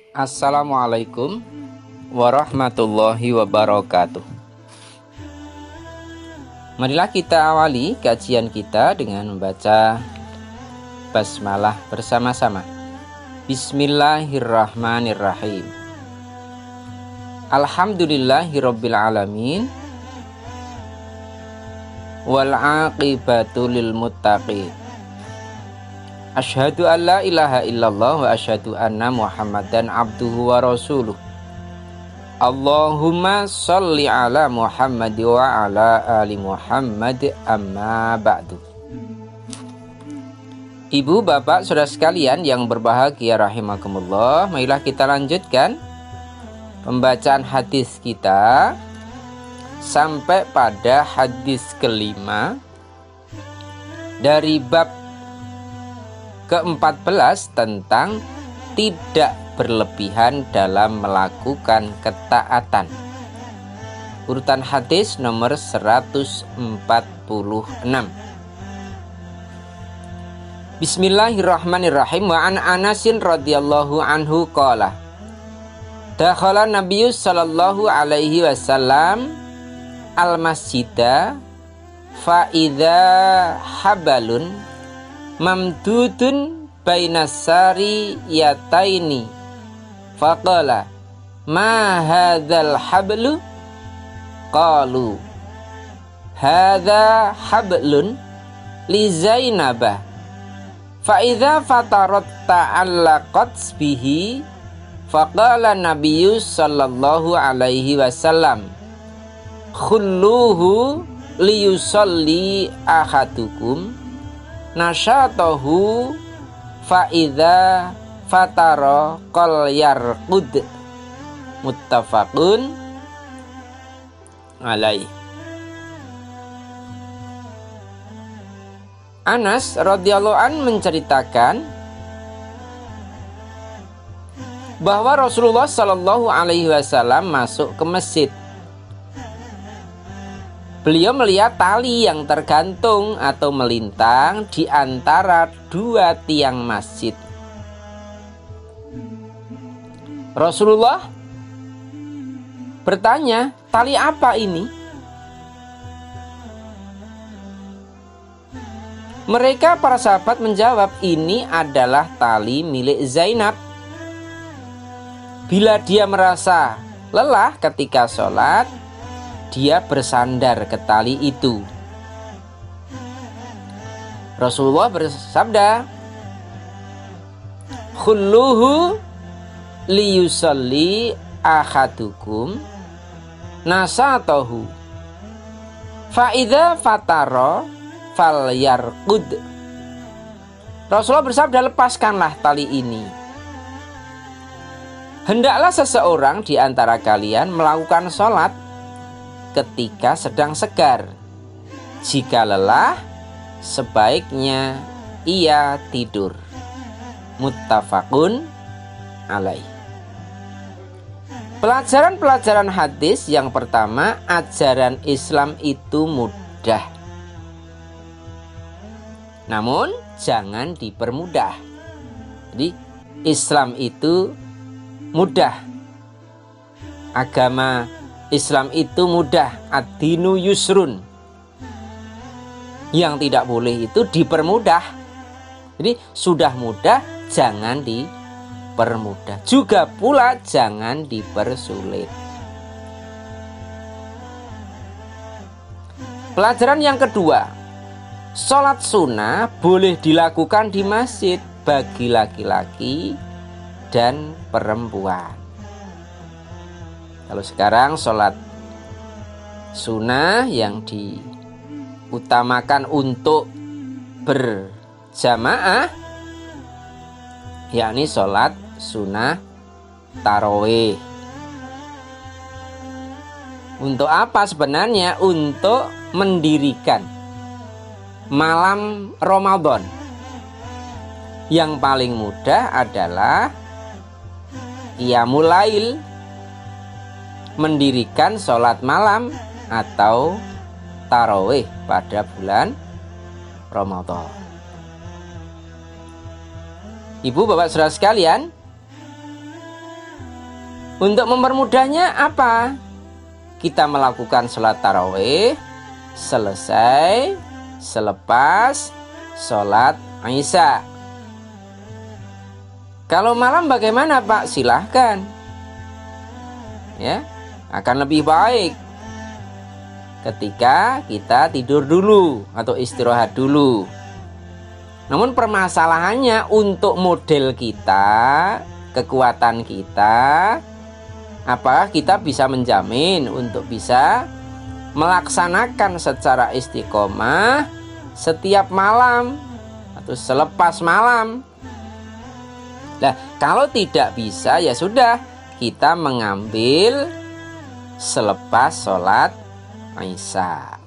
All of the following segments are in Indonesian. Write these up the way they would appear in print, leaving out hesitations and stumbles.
Assalamualaikum warahmatullahi wabarakatuh. Marilah kita awali kajian kita dengan membaca basmalah bersama-sama. Bismillahirrahmanirrahim. Alhamdulillahirabbil alamin. Wal aqibatu lil muttaqin. Asyhadu an la ilaha illallah wa asyhadu anna Muhammadan abduhu wa rasuluh. Allahumma sholli ala Muhammad wa ala ali Muhammad, amma ba'du. Ibu, bapak, saudara sekalian yang berbahagia rahimakumullah, marilah kita lanjutkan pembacaan hadis kita sampai pada hadis kelima dari bab ke-14 tentang tidak berlebihan dalam melakukan ketaatan. Urutan hadis nomor 146. Bismillahirrahmanirrahim. Wa an Anasin radhiyallahu anhu qala dakhala Nabiy sallallahu alaihi wasallam al-masjidah fa idza habalun mamdudun bainasari yataini faqala ma hadzal hablu qalu hadza hablun li Zainabah fa idza fatarat ta'allaqat bihi faqala Nabiy sallallahu alaihi wasallam khulluhu liyusalli ahadukum nasyatahu fa'idha fatara qal yarqud. Muttafaqun alaih. Anas radhiyallahu an menceritakan bahwa Rasulullah sallallahu alaihi wasallam masuk ke masjid. Beliau melihat tali yang tergantung atau melintang di antara dua tiang masjid. Rasulullah bertanya, tali apa ini? Mereka para sahabat menjawab, ini adalah tali milik Zainab. Bila dia merasa lelah ketika sholat, dia bersandar ke tali itu. Rasulullah bersabda, khulluhu liyusalli ahadukum nasatahu fa idza fatara falyarqud. Rasulullah bersabda, lepaskanlah tali ini. Hendaklah seseorang di antara kalian melakukan sholat ketika sedang segar. Jika lelah, sebaiknya ia tidur. Muttafaqun alaih. Pelajaran-pelajaran hadis yang pertama, ajaran Islam itu mudah. Namun jangan dipermudah. Jadi Islam itu mudah. Agama Islam itu mudah, ad-dinu yusrun. Yang tidak boleh itu dipermudah. Jadi sudah mudah, jangan dipermudah. Juga pula jangan dipersulit. Pelajaran yang kedua, sholat sunnah boleh dilakukan di masjid bagi laki-laki dan perempuan. Kalau sekarang sholat sunnah yang diutamakan untuk berjamaah, yakni sholat sunnah tarawih. Untuk apa sebenarnya? Untuk mendirikan malam Ramadan. Yang paling mudah adalah qiyamul lail, mendirikan sholat malam atau tarawih pada bulan Ramadan. Ibu, bapak, saudara sekalian, Untuk mempermudahnya apa? Kita melakukan sholat tarawih selesai selepas sholat Isya. Kalau malam bagaimana Pak? Silahkan, ya, akan lebih baik ketika kita tidur dulu atau istirahat dulu. Namun permasalahannya untuk model kita, kekuatan kita, apakah kita bisa menjamin untuk bisa melaksanakan secara istiqomah setiap malam atau selepas malam? Nah, kalau tidak bisa ya sudah, kita mengambil selepas sholat Isya.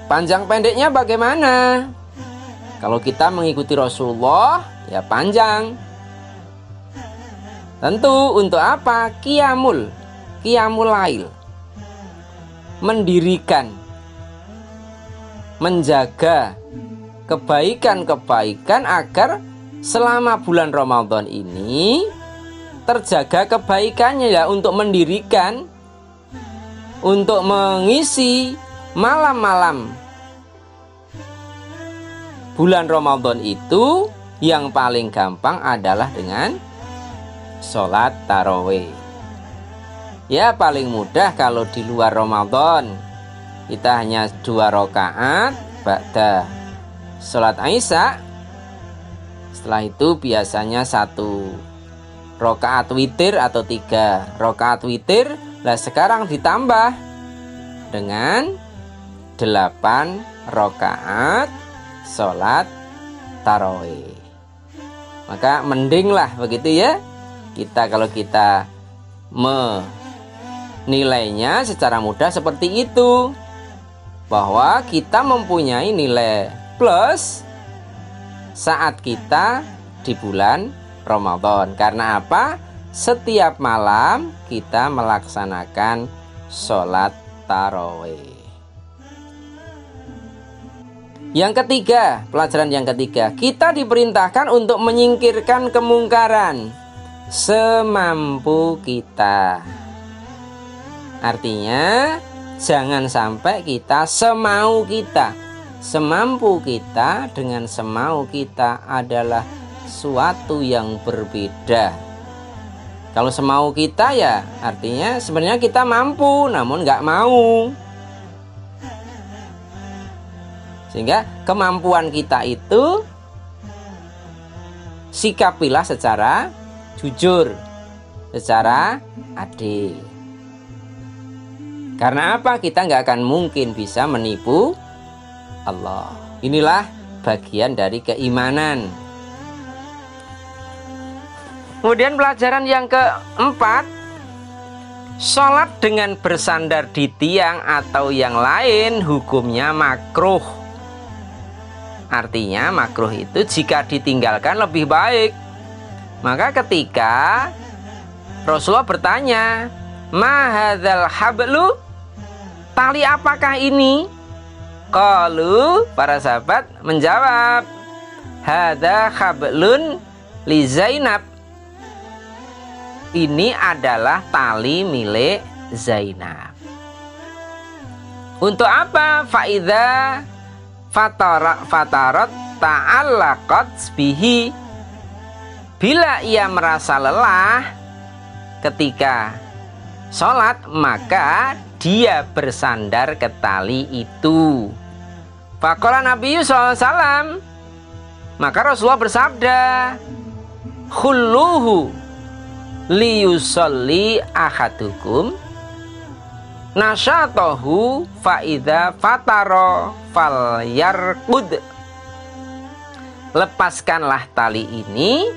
Panjang pendeknya bagaimana? Kalau kita mengikuti Rasulullah ya panjang. Tentu untuk apa? Qiyamul lail. Mendirikan, menjaga kebaikan-kebaikan agar selama bulan Ramadan ini terjaga kebaikannya, ya, untuk mendirikan, untuk mengisi malam-malam bulan Ramadan itu yang paling gampang adalah dengan sholat tarawih. Ya, paling mudah kalau di luar Ramadan kita hanya 2 rakaat ba'da sholat Isya. Setelah itu biasanya 1 rakaat witir atau 3 rakaat witir. Nah, sekarang ditambah dengan 8 rakaat sholat tarawih. Maka mendinglah begitu ya. Kalau kita menilainya secara mudah seperti itu, bahwa kita mempunyai nilai plus saat kita di bulan Ramadan. Karena apa? Setiap malam kita melaksanakan sholat tarawih. Yang ketiga, pelajaran yang ketiga, kita diperintahkan untuk menyingkirkan kemungkaran semampu kita. Artinya jangan sampai kita semau kita. Semampu kita dengan semau kita adalah suatu yang berbeda. Kalau semau kita ya artinya sebenarnya kita mampu namun nggak mau. Sehingga kemampuan kita itu sikapilah secara jujur, secara adil. Karena apa? Kita nggak akan mungkin bisa menipu Allah. Inilah bagian dari keimanan. Kemudian pelajaran yang keempat, sholat dengan bersandar di tiang atau yang lain hukumnya makruh. Artinya makruh itu jika ditinggalkan lebih baik. Maka ketika Rasulullah bertanya, "Ma hadzal hablu?" Tali apakah ini? Qalu, para sahabat menjawab, "Hadza hablun li Zainab." Ini adalah tali milik Zainab. Untuk apa? Faidza fatarat ta'allaqat bihi. Bila ia merasa lelah ketika sholat, maka dia bersandar ke tali itu. Faqala Nabi SAW, maka Rasulullah bersabda, "Khulluhu liyusolli ahadukum nasyatahu fa'idha fataro falyarqud." Lepaskanlah tali ini,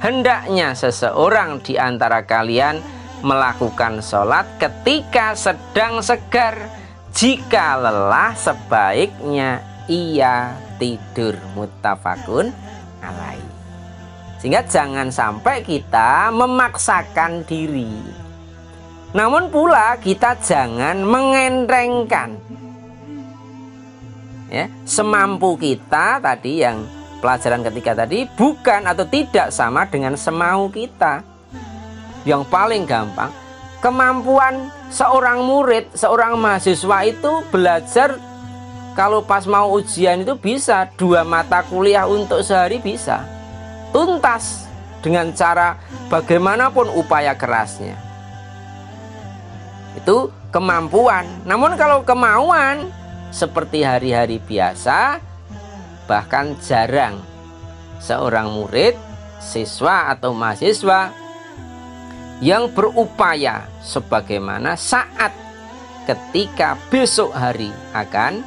hendaknya seseorang di antara kalian melakukan sholat ketika sedang segar. Jika lelah sebaiknya ia tidur. Muttafaqun alaih. Sehingga jangan sampai kita memaksakan diri. Namun pula kita jangan mengentrengkan. Ya, semampu kita tadi yang pelajaran ketiga tadi bukan atau tidak sama dengan semau kita. Yang paling gampang, kemampuan seorang murid, seorang mahasiswa itu belajar kalau pas mau ujian itu bisa 2 mata kuliah untuk sehari bisa tuntas dengan cara bagaimanapun upaya kerasnya. Itu kemampuan. Namun kalau kemauan seperti hari-hari biasa, bahkan jarang seorang murid, siswa atau mahasiswa yang berupaya sebagaimana saat ketika besok hari akan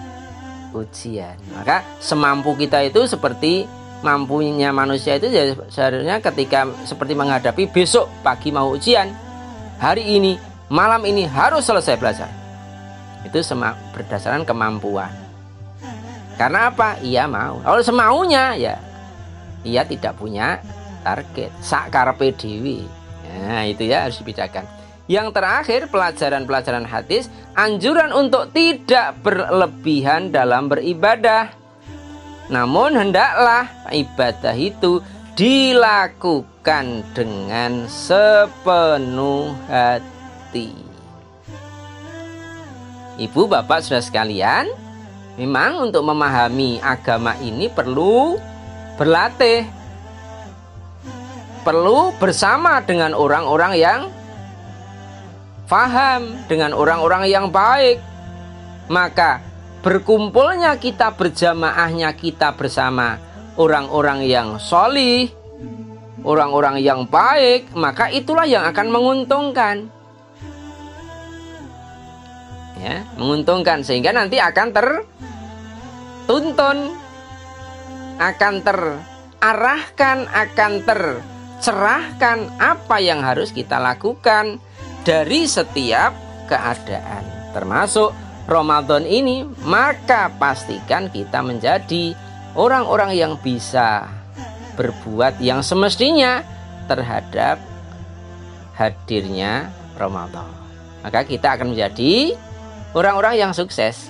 ujian. Maka semampu kita itu seperti mampunya manusia itu ya seharusnya ketika seperti menghadapi besok pagi mau ujian, hari ini, malam ini harus selesai belajar. Itu berdasarkan kemampuan. Karena apa? Ia mau. Kalau semaunya ya ia tidak punya target. Sak karepe dhewe. Nah, itu ya harus dibedakan. Yang terakhir, pelajaran-pelajaran hadis, anjuran untuk tidak berlebihan dalam beribadah. Namun hendaklah ibadah itu dilakukan dengan sepenuh hati. Ibu, bapak, saudara sekalian, memang untuk memahami agama ini perlu berlatih, perlu bersama dengan orang-orang yang paham, dengan orang-orang yang baik. Maka berkumpulnya kita, berjamaahnya kita bersama orang-orang yang solih, orang-orang yang baik, maka itulah yang akan menguntungkan. Ya, menguntungkan sehingga nanti akan tertuntun, akan terarahkan, akan tercerahkan apa yang harus kita lakukan dari setiap keadaan, termasuk Ramadan ini. Maka pastikan kita menjadi orang-orang yang bisa berbuat yang semestinya terhadap hadirnya Ramadan. Maka kita akan menjadi orang-orang yang sukses,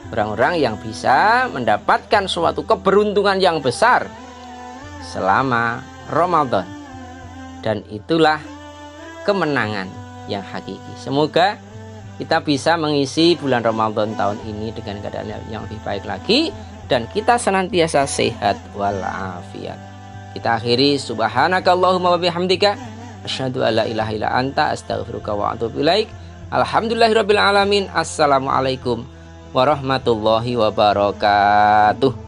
orang-orang yang bisa mendapatkan suatu keberuntungan yang besar selama Ramadan. Dan itulah kemenangan yang hakiki. Semoga kita bisa mengisi bulan Ramadan tahun ini dengan keadaan yang lebih baik lagi, dan kita senantiasa sehat walafiat. Kita akhiri, subhanakallahumma wa bihamdika asyhadu alla ilaha illa anta astaghfiruka wa atubu ilaik. Alhamdulillahirabbil alamin. Assalamualaikum warahmatullahi wabarakatuh.